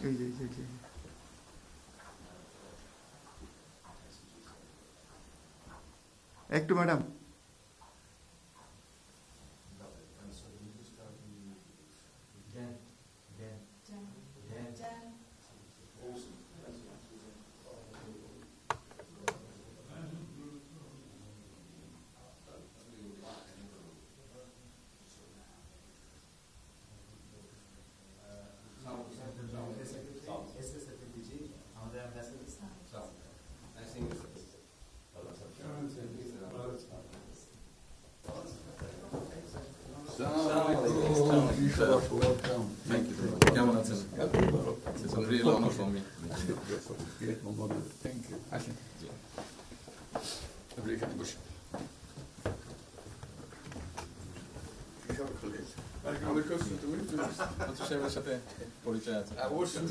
এই যে এই যে একটু ম্যাডাম Thank you. কেমন আছেন? It's a real honor for me. Great moment. Thank you. আসেন। আপনি এখানে বসুন। মন্ত্রী সাহেবের সাথে পরিচয় আছে। অবশ্যই।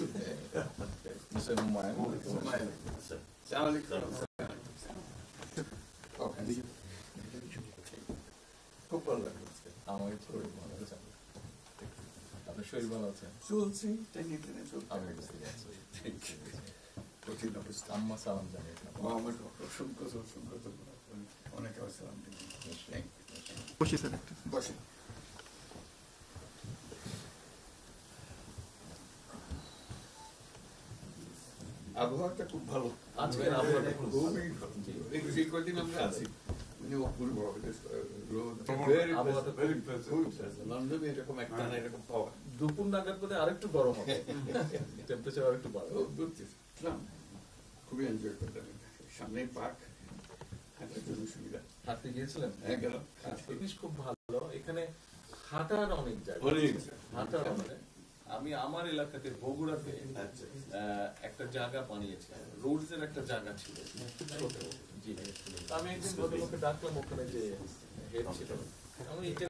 মিস্টার হুমায়ুন। খুব ভালো লাগলো। আমার শরীর ভালো আছে। আপনার শরীর ভালো আছে? চলছে, টেনে টেনে চলছে। আমি বুঝতে পারছি। কঠিন অবস্থা। আম্মা সালাম জানিয়ে আমার অসংখ্য অনেক সালাম দিন। বসি স্যার একটু বসেন। আবহাওয়াটা খুব ভালো। আজকের আবহাওয়াটা খুব ভালো। খুবই ভালো। যে কদিন আমরা আছি অপূর্ব লন্ডনে এরকম একটা না এরকম পাওয়া দুপুর নাগাদ বোধহয় আরেকটু গরম হবে, টেম্পারেচার আরেকটু বাড়বে। খুবই এনজয় করলাম। সামনে পার্ক, হাঁটার জন্য সুবিধা। হাঁটতে গিয়েছিলেন? হ্যাঁ গেলাম। জিনিস খুব ভালো, এখানে হাঁটার অনেক জায়গা, হাঁটার অনেক। আমি আমার এলাকাতে বগুড়াতে একটা জায়গা বানিয়েছি, রোডস এর একটা জায়গা ছিল ছোট। জি, আমি একদিন ভদ্রলোককে ডাকলাম, ওখানে যে হেড ছিল, আমি